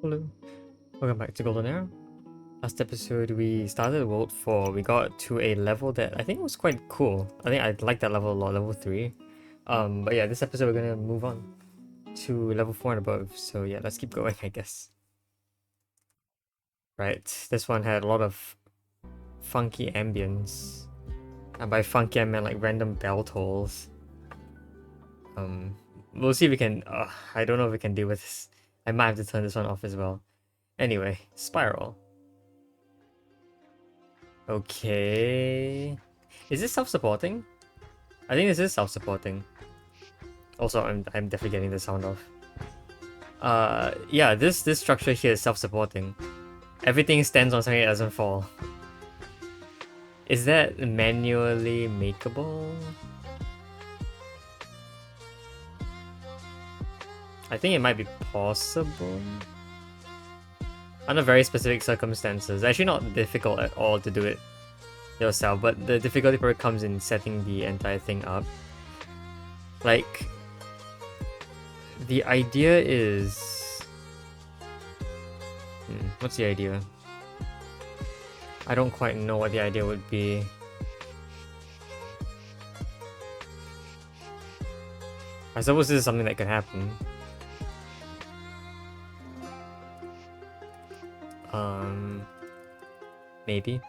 Hello, welcome back to Golden Arrow. Last episode we started World 4, we got to a level that I think was quite cool. I think I liked that level a lot, level 3. But yeah, this episode we're gonna move on to level 4 and above, so yeah, let's keep going I guess. Right, this one had a lot of funky ambience. And by funky I meant like random bell tolls. We'll see if we can, I don't know if we can deal with this. I might have to turn this one off as well. Anyway, Spiral. Okay. Is this self-supporting? I think this is self-supporting. Also, I'm definitely getting the sound off. Yeah, this structure here is self-supporting. Everything stands on something that doesn't fall. Is that manually makeable? I think it might be possible. Under very specific circumstances. Actually not difficult at all to do it yourself, but the difficulty part comes in setting the entire thing up. Like, the idea is... what's the idea? I don't quite know what the idea would be. I suppose this is something that could happen. Maybe.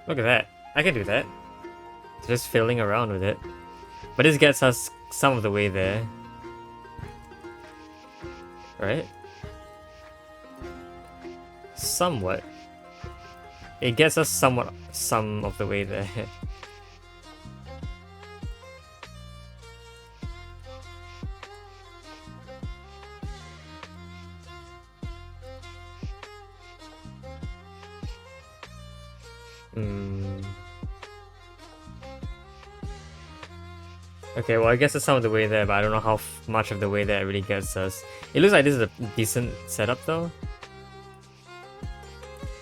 Look at that. I can do that. Just fiddling around with it. But this gets us some of the way there. Right? Somewhat. It gets us some of the way there. Okay, well I guess it's some of the way there, but I don't know how much of the way there it really gets us. It looks like this is a decent setup though.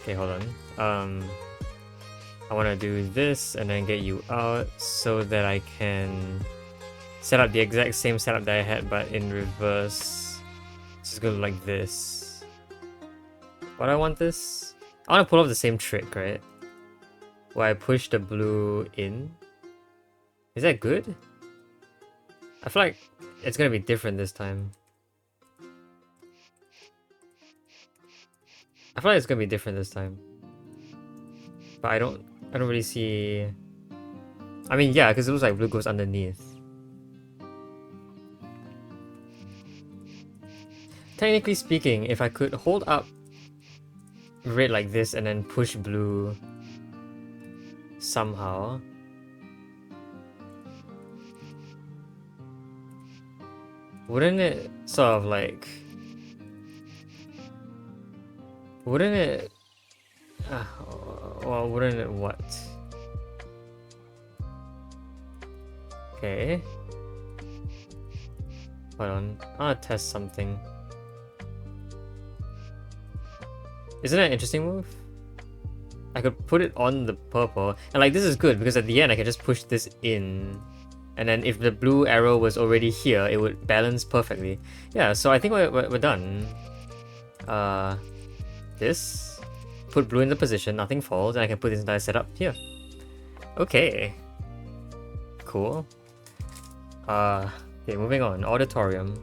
Okay, hold on. I want to do this and then get you out so that I can set up the exact same setup that I had but in reverse. It's just gonna look like this. Why do I want this? I want to pull off the same trick, right? Where I push the blue in. Is that good? I feel like it's gonna be different this time. I feel like it's gonna be different this time. But I don't really see... I mean, yeah, because it looks like blue goes underneath. Technically speaking, if I could hold up red like this and then push blue somehow... wouldn't it sort of like... wouldn't it... well, wouldn't it what? Okay. Hold on. I wanna test something. Isn't that an interesting move? I could put it on the purple. And like, this is good because at the end I can just push this in. And then if the blue arrow was already here, it would balance perfectly. Yeah, so I think we're done. This. Put blue in the position, nothing falls, and I can put this entire setup here. Okay. Cool. Okay, moving on. Auditorium.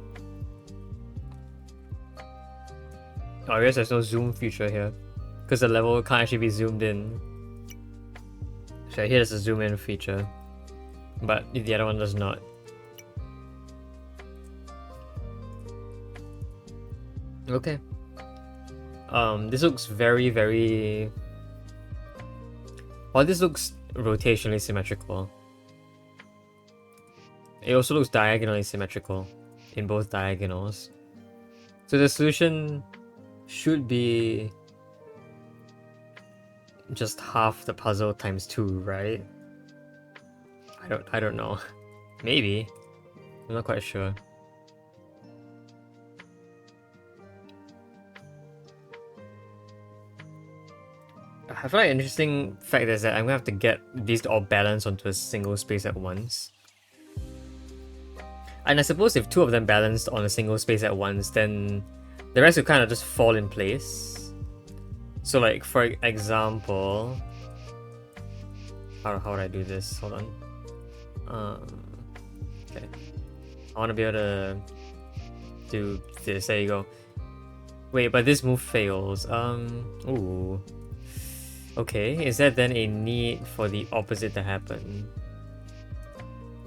Oh, I guess there's no zoom feature here. Because the level can't actually be zoomed in. So here's the zoom in feature. But the other one does not. Okay. This looks very, very... well, this looks rotationally symmetrical. It also looks diagonally symmetrical in both diagonals. So the solution should be just half the puzzle times 2, right? I don't know. Maybe. I'm not quite sure. I feel like an interesting fact is that I'm gonna have to get these to all balance onto a single space at once. And I suppose if two of them balanced on a single space at once, then the rest will kind of just fall in place. So like, for example... How would I do this? Hold on. Okay. I want to be able to do this. There you go. Wait, but this move fails. Ooh. Okay, is that then a need for the opposite to happen?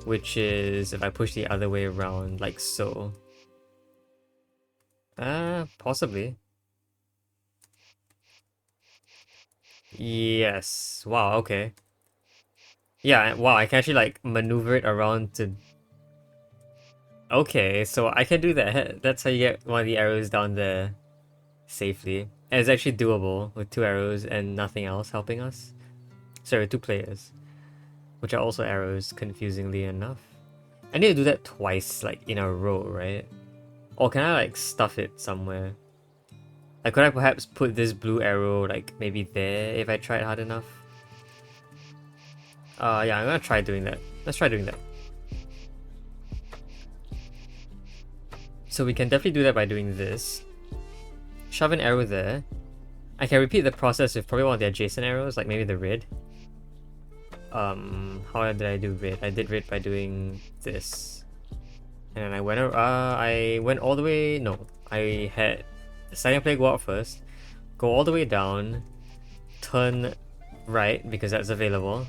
Which is if I push the other way around, like so. Possibly. Yes. Wow, okay. Yeah, wow, I can actually like maneuver it around to... Okay, so I can do that. That's how you get one of the arrows down there safely. And it's actually doable with 2 arrows and nothing else helping us. Sorry, 2 players. Which are also arrows, confusingly enough. I need to do that twice, like in a row, right? Or can I like stuff it somewhere? Like could I perhaps put this blue arrow like maybe there if I tried hard enough? Yeah, I'm gonna try doing that. Let's try doing that. So we can definitely do that by doing this. Shove an arrow there. I can repeat the process with probably one of the adjacent arrows, like maybe the red. How did I do red? I did red by doing this. And I went all the way, no. I had the second player go out first, go all the way down, turn right because that's available.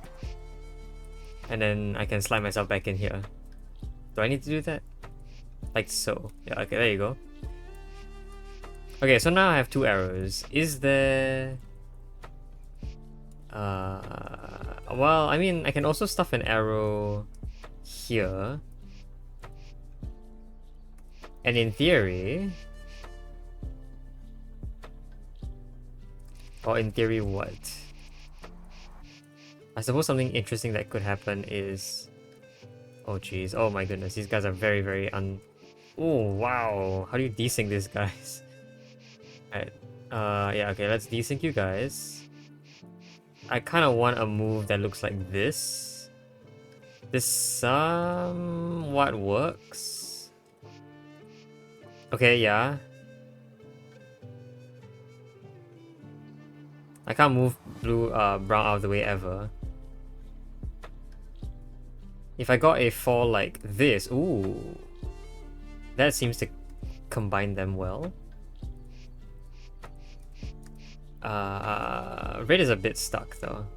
And then I can slide myself back in here. Do I need to do that? Like so. Yeah, okay, there you go. Okay, so now I have 2 arrows. Is there... well, I mean, I can also stuff an arrow here. And in theory... Or in theory what? I suppose something interesting that could happen is... Oh jeez, oh my goodness, these guys are very, very Oh wow, how do you desync these guys? Alright, yeah, okay, let's desync you guys. I kind of want a move that looks like this. This somewhat works. Okay, yeah. I can't move brown out of the way ever. If I got a fall like this, ooh, that seems to combine them well. Red is a bit stuck though.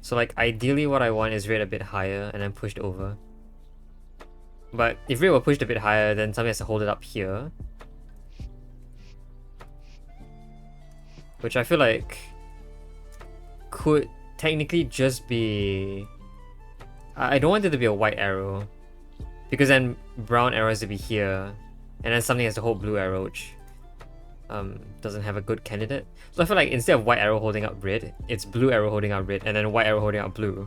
So like ideally what I want is red a bit higher and then pushed over. But if red were pushed a bit higher, then somebody has to hold it up here. Which I feel like could technically just be... I don't want it to be a white arrow, because then brown arrow has to be here, and then something has to hold blue arrow, which doesn't have a good candidate. So I feel like instead of white arrow holding up red, it's blue arrow holding up red, and then white arrow holding up blue.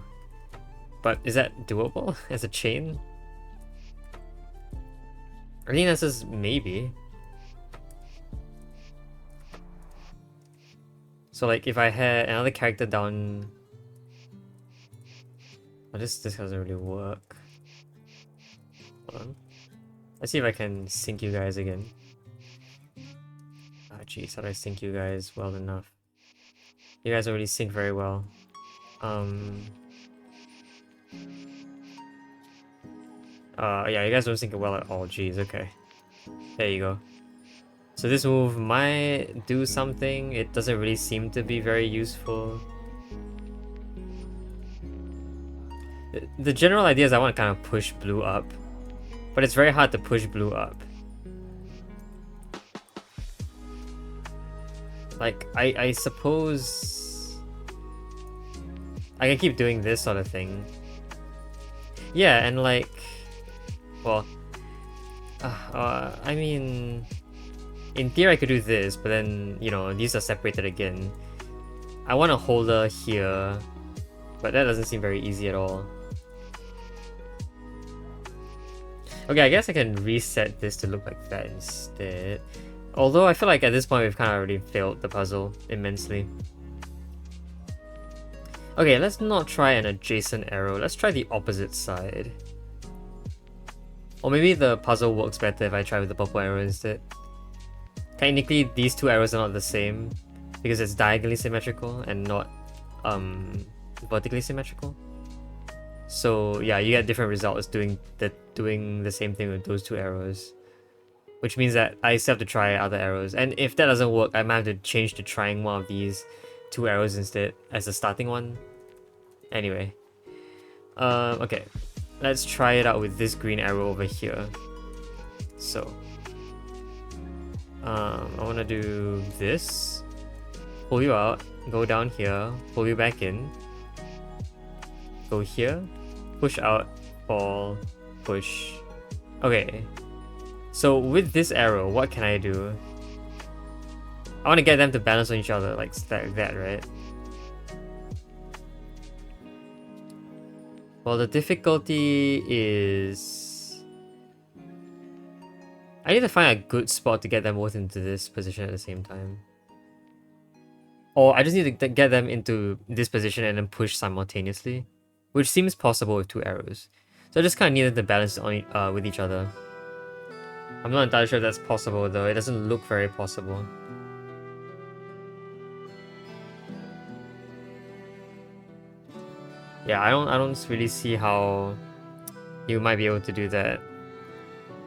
But is that doable as a chain? I think that's just maybe. So like if I had another character down... Oh, this doesn't really work. Hold on. Let's see if I can sync you guys again. Ah, jeez, how do I sync you guys well enough? You guys already sync very well. Yeah, you guys don't sync it well at all. Jeez, okay. There you go. So this move might do something. It doesn't really seem to be very useful. The general idea is I want to kind of push blue up, but it's very hard to push blue up. Like, I suppose I can keep doing this sort of thing. Yeah, and like, well, I mean, in theory I could do this, but then, you know, these are separated again. I want a holder here, but that doesn't seem very easy at all. Okay, I guess I can reset this to look like that instead. Although I feel like at this point we've kind of already failed the puzzle immensely. Okay, let's not try an adjacent arrow. Let's try the opposite side. Or maybe the puzzle works better if I try with the purple arrow instead. Technically, these two arrows are not the same because it's diagonally symmetrical and not vertically symmetrical. So yeah, you get different results doing the same thing with those two arrows. Which means that I still have to try other arrows. And if that doesn't work, I might have to change to trying one of these two arrows instead as the starting one. Anyway. Okay. Let's try it out with this green arrow over here. So. I want to do this. Pull you out. Go down here. Pull you back in. Go here. Push out. Fall. Push. Okay. So with this arrow, what can I do? I want to get them to balance on each other like that, right? Well, the difficulty is... I need to find a good spot to get them both into this position at the same time. Or I just need to get them into this position and then push simultaneously. Which seems possible with two arrows. So I just kind of needed to balance on with each other. I'm not entirely sure if that's possible though, it doesn't look very possible. Yeah, I don't really see how you might be able to do that.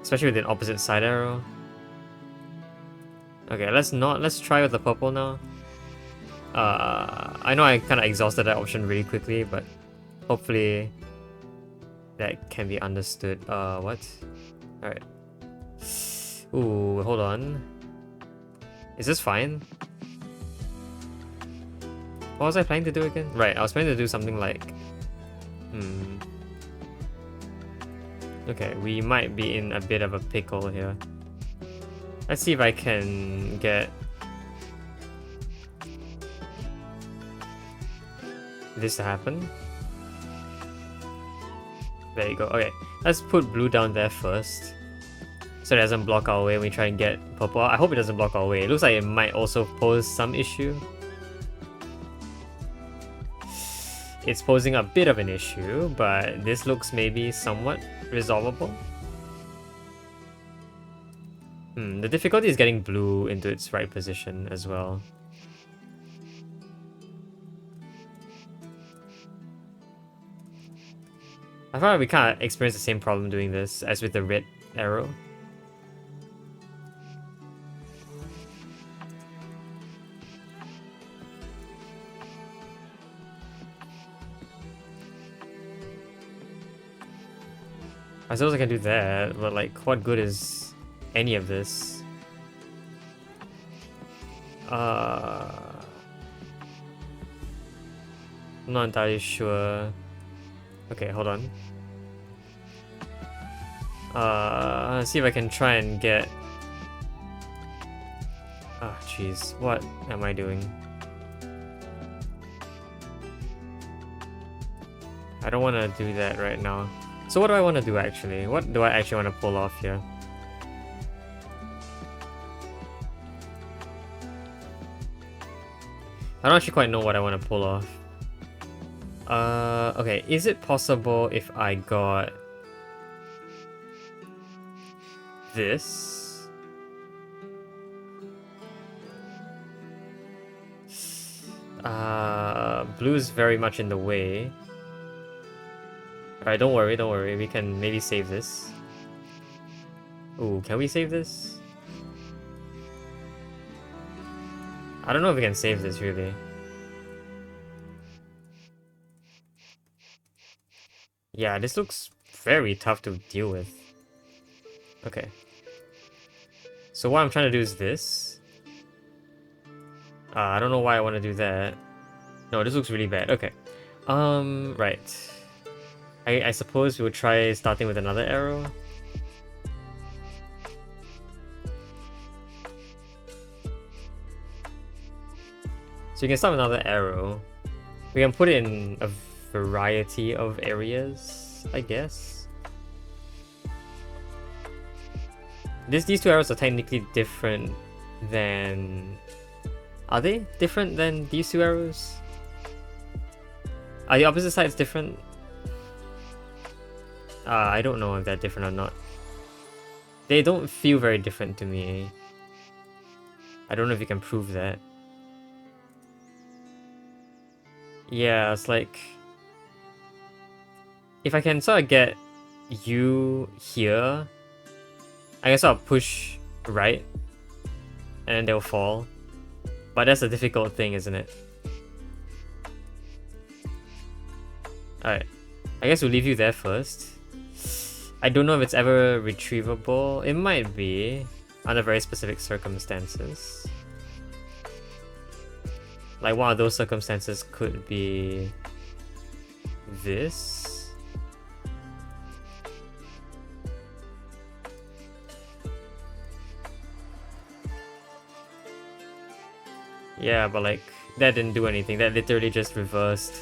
Especially with an opposite side arrow. Okay, let's try with the purple now. I know I kinda exhausted that option really quickly, but hopefully that can be understood. What? Alright. Ooh, hold on. Is this fine? What was I planning to do again? Right, I was planning to do something like... Okay, we might be in a bit of a pickle here. Let's see if I can get... this to happen. There you go. Okay, let's put blue down there first. So it doesn't block our way when we try and get purple. I hope it doesn't block our way. It looks like it might also pose some issue. It's posing a bit of an issue, but this looks maybe somewhat resolvable. The difficulty is getting blue into its right position as well. I thought we kind of experienced the same problem doing this as with the red arrow. I suppose I can do that, but like, what good is any of this? I'm not entirely sure. Okay, hold on. Let's see if I can try and get... Ah, jeez, what am I doing? I don't want to do that right now. So what do I want to do actually? What do I actually want to pull off here? I don't actually quite know what I want to pull off. Okay, is it possible if I got this? Blue is very much in the way. Alright, don't worry, we can maybe save this. Ooh, can we save this? I don't know if we can save this really. Yeah, this looks very tough to deal with. Okay. So what I'm trying to do is this. I don't know why I want to do that. No, this looks really bad. Okay. Right. I suppose we'll try starting with another arrow. So you can start with another arrow. We can put it in a variety of areas, I guess. These two arrows are technically different than... Are they different than these two arrows? Are the opposite sides different? I don't know if they're different or not. They don't feel very different to me. I don't know if you can prove that. Yeah, it's like... if I can sort of get you here, I can sort of push right, and then they'll fall. But that's a difficult thing, isn't it? Alright. I guess we'll leave you there first. I don't know if it's ever retrievable. It might be, under very specific circumstances. Like one of those circumstances could be this. Yeah, but like, that didn't do anything. That literally just reversed.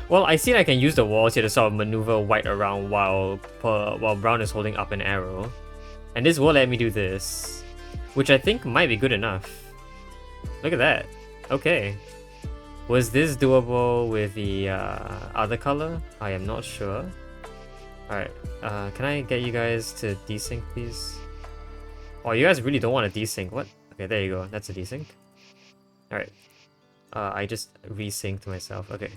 Well, I see I can use the walls here to sort of maneuver white around while brown is holding up an arrow. And this will let me do this, which I think might be good enough. Look at that. Okay. Was this doable with the other color? I am not sure. Alright, can I get you guys to desync, please? Oh, you guys really don't want to desync. What? Okay, there you go. That's a desync. Alright. I just resynced myself. Okay.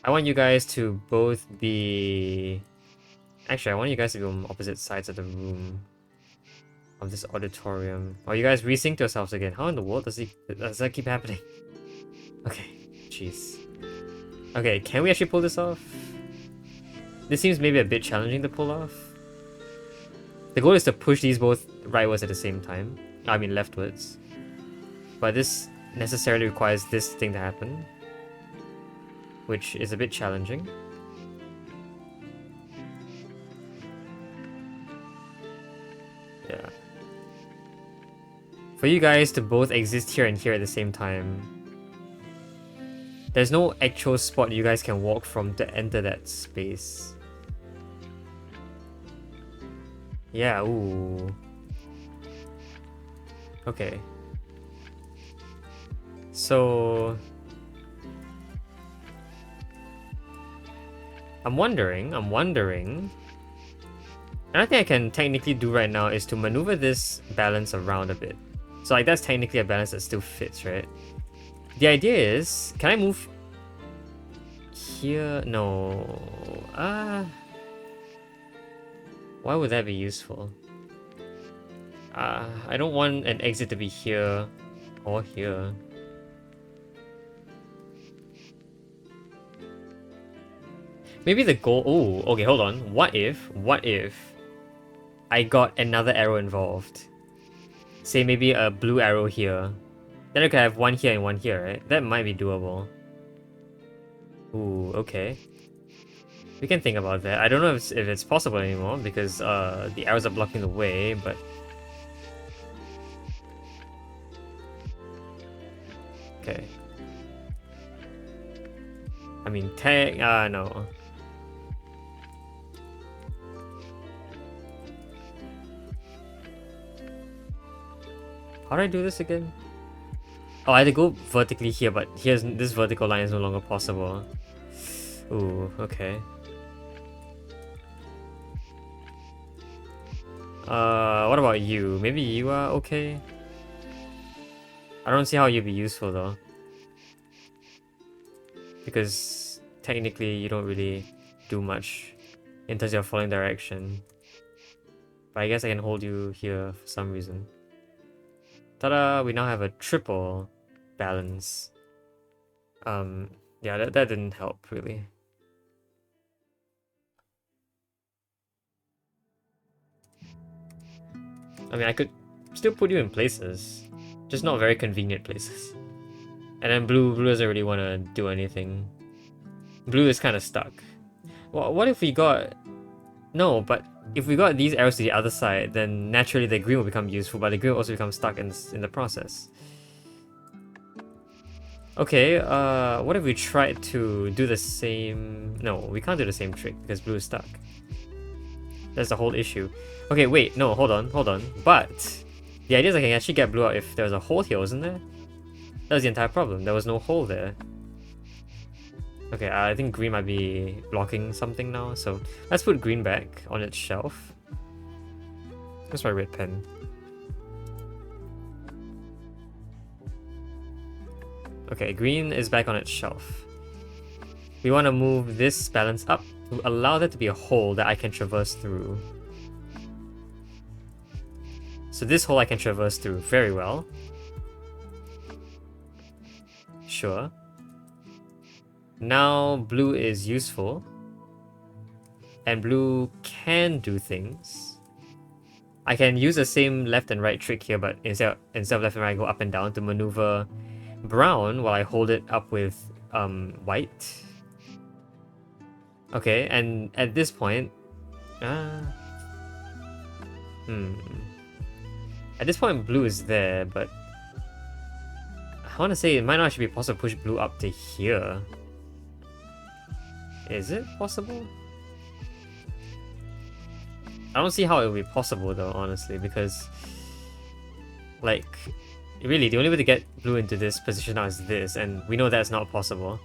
I want you guys to both be... Actually, I want you guys to be on opposite sides of the room. Of this auditorium. Oh, you guys resynced yourselves again. How in the world does that keep happening? Okay, jeez. Okay, can we actually pull this off? This seems maybe a bit challenging to pull off. The goal is to push these both rightwards at the same time. I mean leftwards. But this necessarily requires this thing to happen, which is a bit challenging. Yeah. For you guys to both exist here and here at the same time, there's no actual spot you guys can walk from to enter that space. Yeah, ooh. Okay. So... I'm wondering, and I think I can technically do right now is to maneuver this balance around a bit. So like that's technically a balance that still fits, right? The idea is, can I move here? No. Why would that be useful? I don't want an exit to be here or here. Maybe the goal... Oh, okay, hold on. What if I got another arrow involved? Say maybe a blue arrow here. Then I could have one here and one here, right? That might be doable. Ooh, okay. We can think about that. I don't know if it's possible anymore because the arrows are blocking the way, but... Okay. I mean, no. How do I do this again? Oh, I had to go vertically here, but here's this vertical line is no longer possible. Ooh, okay. What about you? Maybe you are okay? I don't see how you'd be useful though. Because technically you don't really do much in terms of following direction. But I guess I can hold you here for some reason. Ta-da! We now have a triple balance. Yeah, that didn't help really. I mean, I could still put you in places, just not very convenient places. And then blue doesn't really want to do anything. Blue is kind of stuck. Well, what if we got... No, but if we got these arrows to the other side, then naturally the green will become useful, but the green will also become stuck in the process. Okay, what if we tried to do the same... No, we can't do the same trick because blue is stuck. That's the whole issue. Okay, wait, no, hold on. But the idea is I can actually get blue out if there's a hole here, isn't there? That was the entire problem. There was no hole there. Okay, I think green might be blocking something now, so let's put green back on its shelf. That's my red pen. Okay, green is back on its shelf. We want to move this balance up to allow there to be a hole that I can traverse through. So this hole I can traverse through very well. Sure. Now blue is useful. And blue can do things. I can use the same left and right trick here, but instead of left and right, I go up and down to maneuver brown while I hold it up with white. Okay, and at this point, at this point blue is there, but I want to say it might not actually be possible to push blue up to here. Is it possible? I don't see how it would be possible though, honestly, because like really the only way to get blue into this position now is this, and we know that's not possible.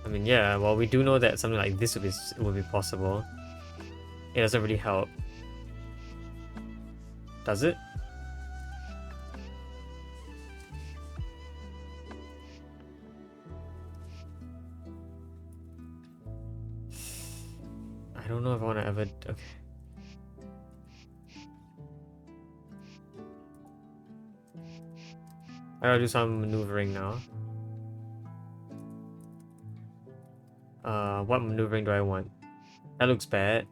I mean, yeah, well, we do know that something like this would be possible. It doesn't really help. Does it? I don't know if I want to ever... Okay. I gotta do some maneuvering now. What maneuvering do I want? That looks bad.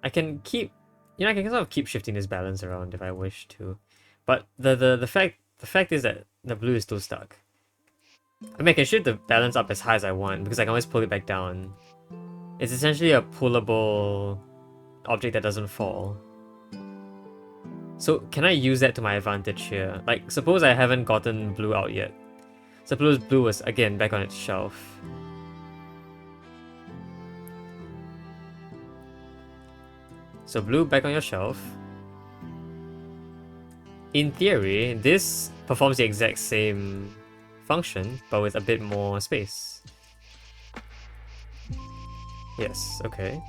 I can keep... You know, I can sort of keep shifting this balance around if I wish to. But the fact is that the blue is still stuck. I mean, I can shift the balance up as high as I want because I can always pull it back down. It's essentially a pullable object that doesn't fall. So can I use that to my advantage here? Like, suppose I haven't gotten blue out yet. Suppose blue was again back on its shelf. So blue back on your shelf. In theory, this performs the exact same function, but with a bit more space. Yes, okay.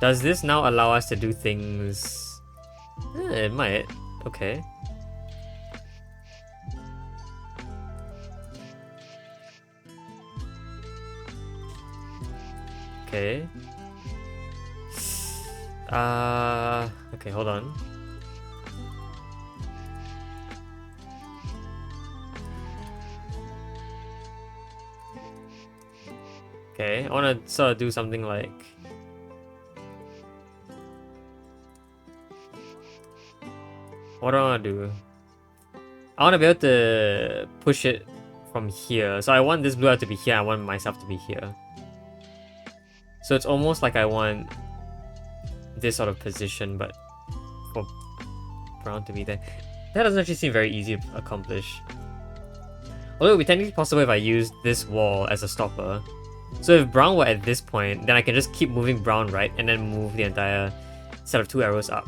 Does this now allow us to do things? It might. Okay. Okay. Okay, hold on. Okay, I want to sort of do something like... What do I want to do? I want to be able to push it from here. So I want this blue out to be here, I want myself to be here. So it's almost like I want this sort of position, but for brown to be there. That doesn't actually seem very easy to accomplish. Although it would be technically possible if I used this wall as a stopper. So if brown were at this point, then I can just keep moving brown right and then move the entire set of 2 arrows up.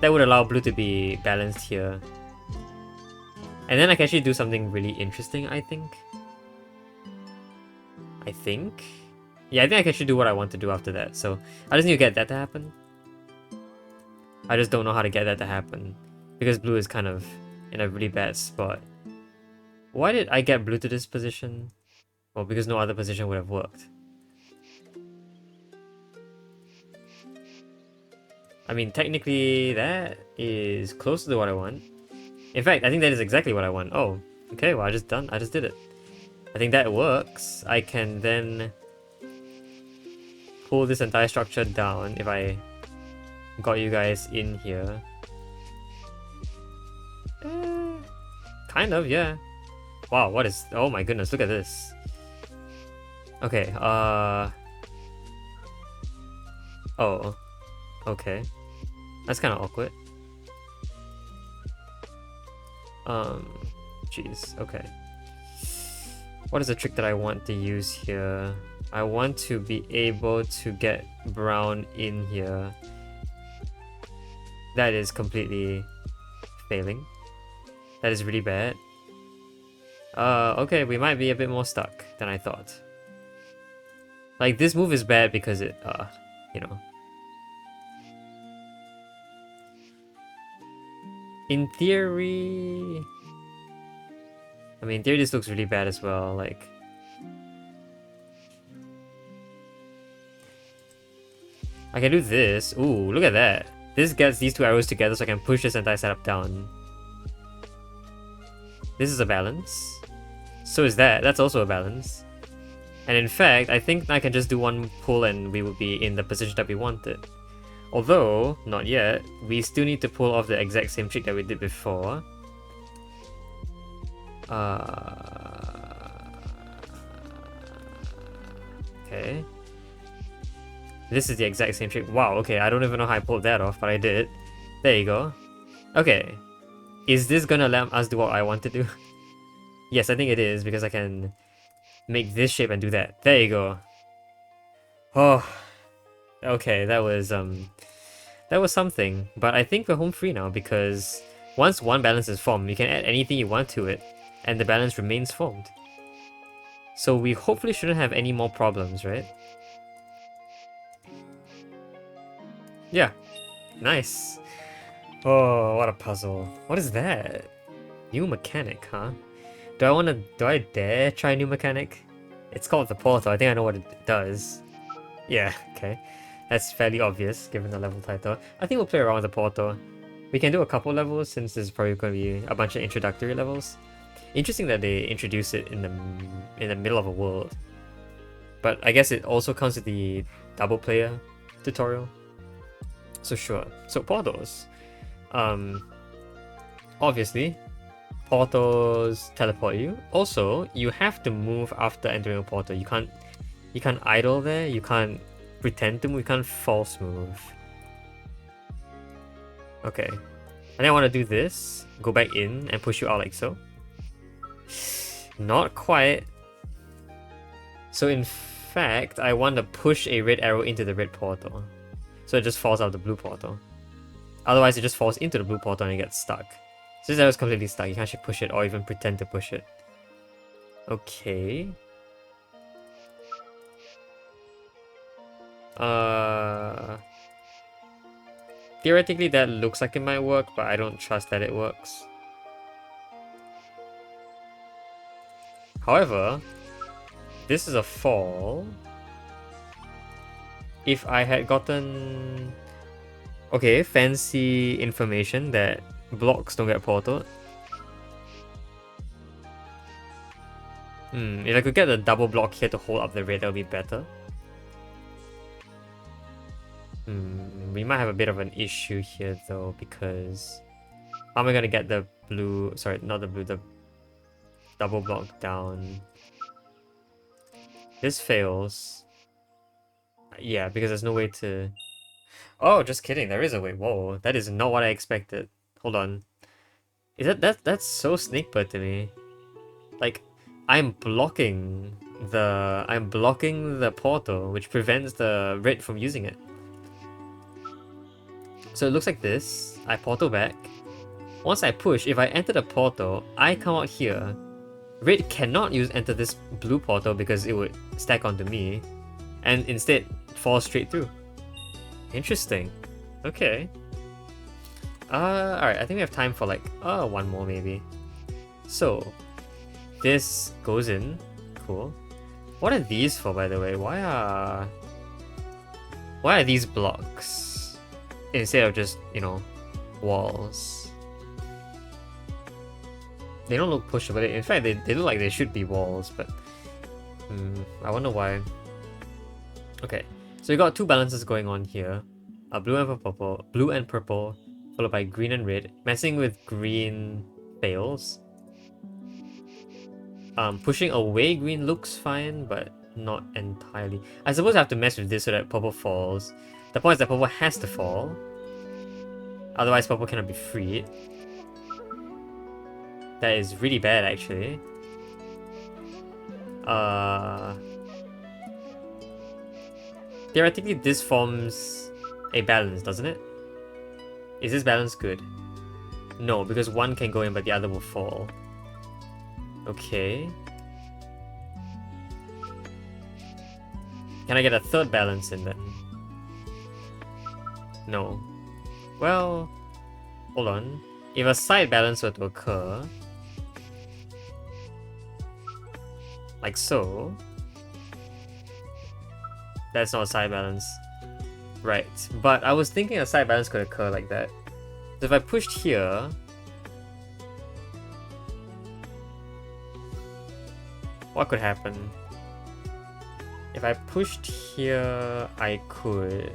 That would allow blue to be balanced here. And then I can actually do something really interesting, I think. Yeah, I think I can actually do what I want to do after that. So I just need to get that to happen. I just don't know how to get that to happen. Because blue is kind of in a really bad spot. Why did I get blue to this position? Well, because no other position would have worked. I mean, technically that is closer to what I want. In fact, I think that is exactly what I want. Oh, okay, well I just did it. I think that works. I can then pull this entire structure down if I got you guys in here. Kind of, yeah. Wow, what is... Oh my goodness, look at this. Okay, oh, okay. That's kind of awkward. Jeez, okay. What is the trick that I want to use here? I want to be able to get brown in here. That is completely failing. That is really bad. Okay, we might be a bit more stuck than I thought. Like, this move is bad because it, you know. In theory... I mean, in theory this looks really bad as well, like... I can do this. Ooh, look at that. This gets these two arrows together so I can push this entire setup down. This is a balance. So is that. That's also a balance. And in fact, I think I can just do one pull and we will be in the position that we wanted. Although, not yet, we still need to pull off the exact same trick that we did before. Okay. This is the exact same trick. Wow, okay, I don't even know how I pulled that off, but I did. There you go. Okay. Is this gonna let us do what I want to do? Yes, I think it is, because I can make this shape and do that. There you go. Oh. Okay, that was something. But I think we're home free now, because once one balance is formed, you can add anything you want to it, and the balance remains formed. So we hopefully shouldn't have any more problems, right? Yeah. Nice. Oh, what a puzzle. What is that? New mechanic, huh? Do I dare try a new mechanic? It's called the portal. I think I know what it does. Yeah, okay. That's fairly obvious given the level title. I think we'll play around with the portal. We can do a couple levels since there's probably going to be a bunch of introductory levels. Interesting that they introduce it in the middle of a world. But I guess it also comes with the double player tutorial. So sure. So portals. Obviously, portals teleport you. Also, you have to move after entering a portal. You can't idle there. You can't pretend to move. You can't false move. Okay. And then I want to do this. Go back in and push you out like so. Not quite. So in fact, I want to push a red arrow into the red portal. So it just falls out of the blue portal. Otherwise, it just falls into the blue portal and it gets stuck. So this arrow is completely stuck. You can't actually push it or even pretend to push it. Okay. Theoretically, that looks like it might work, but I don't trust that it works. However, this is a fall. If I had gotten... Okay, fancy information that blocks don't get portaled. If I could get a double block here to hold up the red, that would be better. We might have a bit of an issue here though, because how am I gonna get the blue, sorry, not the blue, the double block down? This fails. Yeah, because there's no way to... Oh, just kidding, there is a way. Whoa, that is not what I expected. Hold on. Is that's so snake bird to me. Like, I'm blocking the portal, which prevents the red from using it. So it looks like this. I portal back. Once I push, if I enter the portal, I come out here. Red cannot enter this blue portal because it would stack onto me, and instead fall straight through. Interesting. Okay. Alright, I think we have time for like one more maybe. So this goes in. Cool. What are these for, by the way? Why are these blocks instead of just, you know, walls? They don't look pushable. In fact, they look like they should be walls, but I wonder why. Okay, so we got two balances going on here. Blue and purple, followed by green and red. Messing with green fails. Pushing away green looks fine, but not entirely. I suppose I have to mess with this so that purple falls. The point is that purple has to fall. Otherwise, purple cannot be freed. That is really bad, actually. Theoretically, this forms a balance, doesn't it? Is this balance good? No, because one can go in but the other will fall. Okay. Can I get a third balance in then? No. Well, hold on. If a side balance were to occur, like so, that's not a side balance. Right, but I was thinking a side balance could occur like that. So if I pushed here, what could happen? If I pushed here, I could...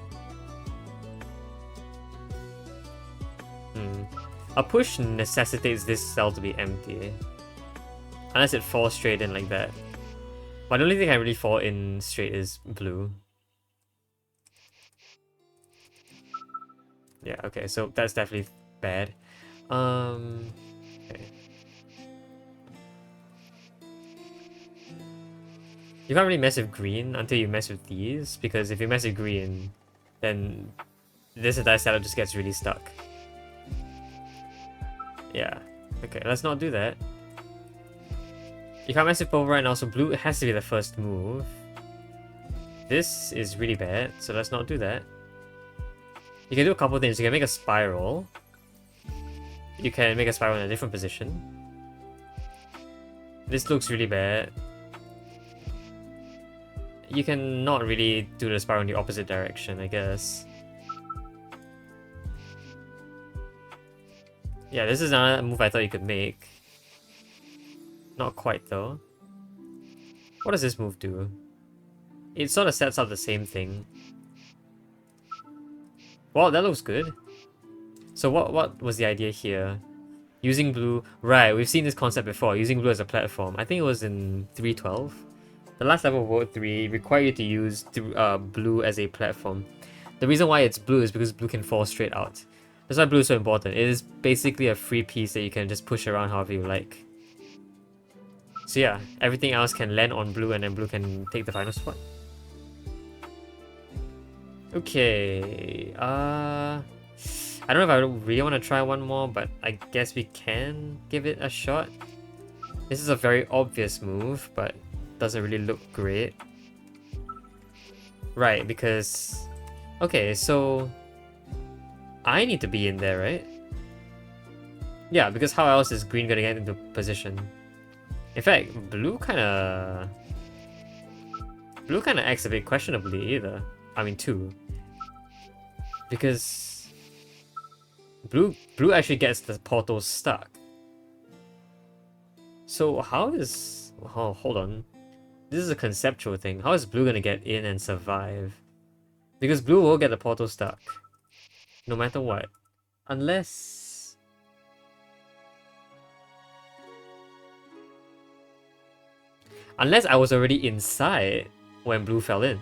A push necessitates this cell to be empty. Unless it falls straight in like that. But the only thing I really fall in straight is blue. Yeah, okay, so that's definitely bad. Okay. You can't really mess with green until you mess with these, because if you mess with green, then this entire setup just gets really stuck. Yeah. Okay, let's not do that. You can't mess with purple right now, so blue has to be the first move. This is really bad, so let's not do that. You can do a couple things. You can make a spiral. You can make a spiral in a different position. This looks really bad. You can not really do the spiral in the opposite direction, I guess. Yeah, this is another move I thought you could make. Not quite though. What does this move do? It sort of sets up the same thing. Wow, that looks good. So what was the idea here? Using blue... Right, we've seen this concept before. Using blue as a platform. I think it was in 3.12. The last level of World 3 required you to use blue as a platform. The reason why it's blue is because blue can fall straight out. That's why blue is so important. It is basically a free piece that you can just push around however you like. So yeah, everything else can land on blue and then blue can take the final spot. Okay, I don't know if I really want to try one more, but I guess we can give it a shot. This is a very obvious move, but doesn't really look great. Right, because... Okay, so... I need to be in there, right? Yeah, because how else is green gonna get into position? In fact, blue kinda acts a bit questionably either. I mean, too. Because... Blue actually gets the portal stuck. So how is... Oh, hold on. This is a conceptual thing. How is blue gonna get in and survive? Because blue will get the portal stuck. No matter what. Unless... Unless I was already inside when blue fell in.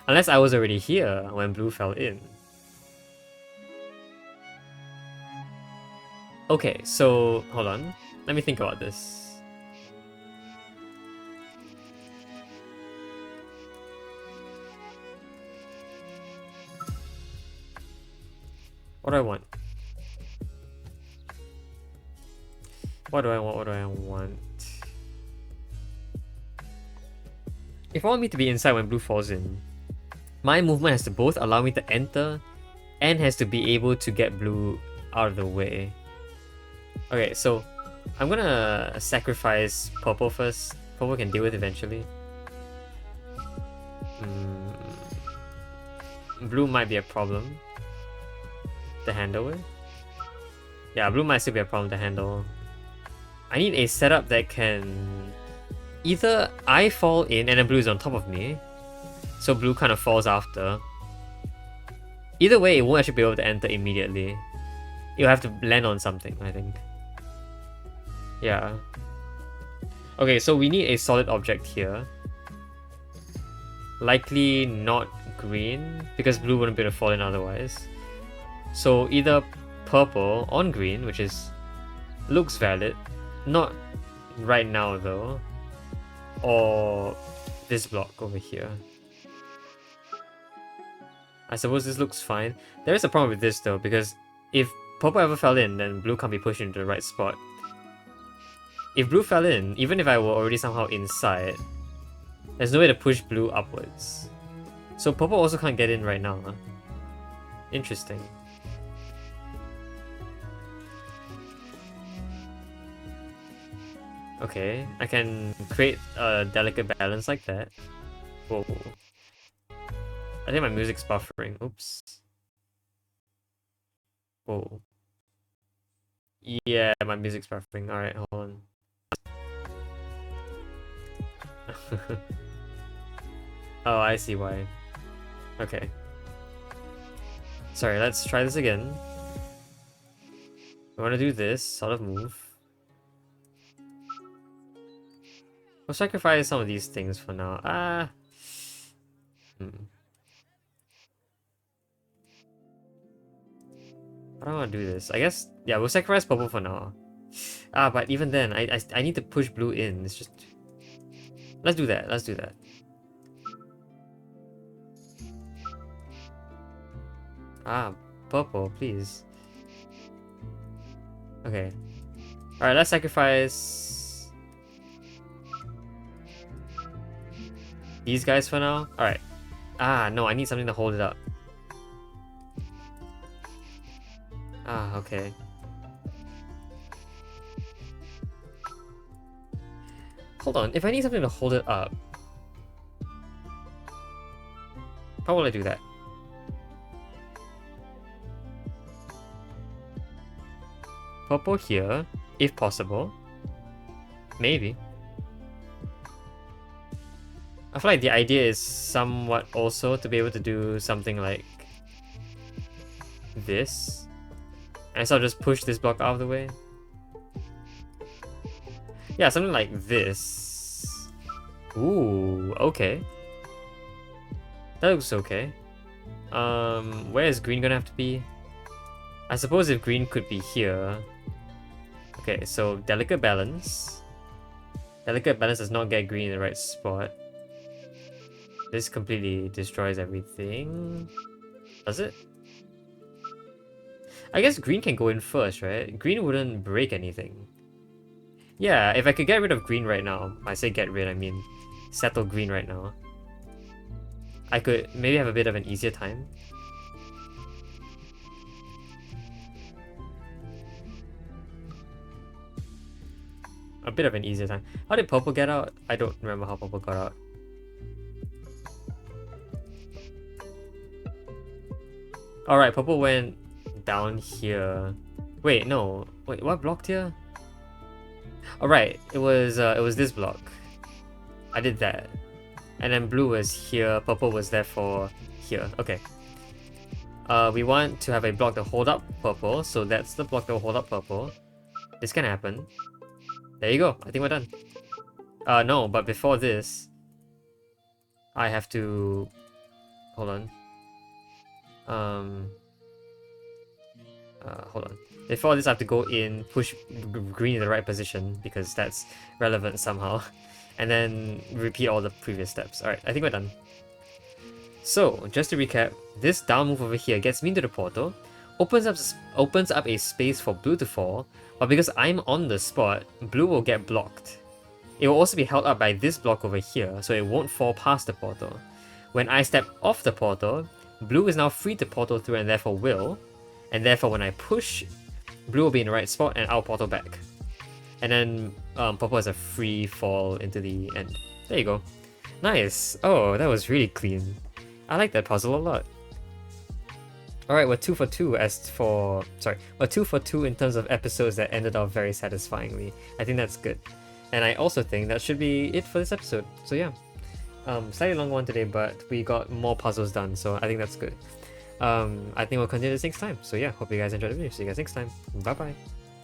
Unless I was already here when blue fell in. Okay, so... Hold on. Let me think about this. What do I want? What do I want? What do I want? If I want me to be inside when blue falls in, my movement has to both allow me to enter and has to be able to get blue out of the way. Okay, so I'm gonna sacrifice purple first. Purple can deal with eventually. Blue might be a problem to handle with. Yeah, blue might still be a problem to handle. I need a setup that can... Either I fall in and then blue is on top of me, so blue kind of falls after. Either way, it won't actually be able to enter immediately. You'll have to land on something, I think. Yeah. Okay, so we need a solid object here. Likely not green, because blue wouldn't be able to fall in otherwise. So either purple on green, which is... looks valid. Not right now though. Or this block over here. I suppose this looks fine. There is a problem with this though, because if purple ever fell in, then blue can't be pushed into the right spot. If blue fell in, even if I were already somehow inside, there's no way to push blue upwards. So purple also can't get in right now. Huh? Interesting. Okay, I can create a delicate balance like that. Whoa. I think my music's buffering. Oops. Whoa. Yeah, my music's buffering. Alright, hold on. Oh, I see why. Okay. Sorry, let's try this again. I want to do this sort of move. We'll sacrifice some of these things for now. I don't want to do this. I guess, yeah, we'll sacrifice purple for now. But even then, I need to push blue in. It's just... Let's do that. Let's do that. Purple, please. Okay. Alright, let's sacrifice... these guys for now. Alright. No, I need something to hold it up. Okay. Hold on, if I need something to hold it up, how will I do that? Purple here, if possible. Maybe. I feel like the idea is somewhat also to be able to do something like this. And so I'll just push this block out of the way. Yeah, something like this. Ooh, okay. That looks okay. Where is green gonna have to be? I suppose if green could be here. Okay, so delicate balance. Delicate balance does not get green in the right spot. This completely destroys everything. Does it? I guess green can go in first, right? Green wouldn't break anything. Yeah, if I could get rid of green right now, I say get rid, I mean settle green right now, I could maybe have a bit of an easier time. A bit of an easier time. How did purple get out? I don't remember how purple got out. Alright, purple went down here. Wait, no. Wait, what blocked here? Alright, it was this block. I did that. And then blue was here, purple was therefore here. Okay. We want to have a block to hold up purple, so that's the block that will hold up purple. This can happen. There you go, I think we're done. No, but before this, I have to... Hold on. Hold on. Before this, I have to go in, push green in the right position, because that's relevant somehow. And then repeat all the previous steps. Alright, I think we're done. So, just to recap, this down move over here gets me into the portal, opens up a space for blue to fall, but because I'm on the spot, blue will get blocked. It will also be held up by this block over here, so it won't fall past the portal. When I step off the portal, blue is now free to portal through and therefore will, and therefore when I push, blue will be in the right spot and I'll portal back. And then purple has a free fall into the end. There you go. Nice! Oh, that was really clean. I like that puzzle a lot. Alright, we're 2 for 2 we're 2 for 2 in terms of episodes that ended off very satisfyingly. I think that's good. And I also think that should be it for this episode. So yeah. Slightly long one today, but we got more puzzles done, so I think that's good. I think we'll continue this next time. So yeah, hope you guys enjoyed the video. See you guys next time. Bye bye.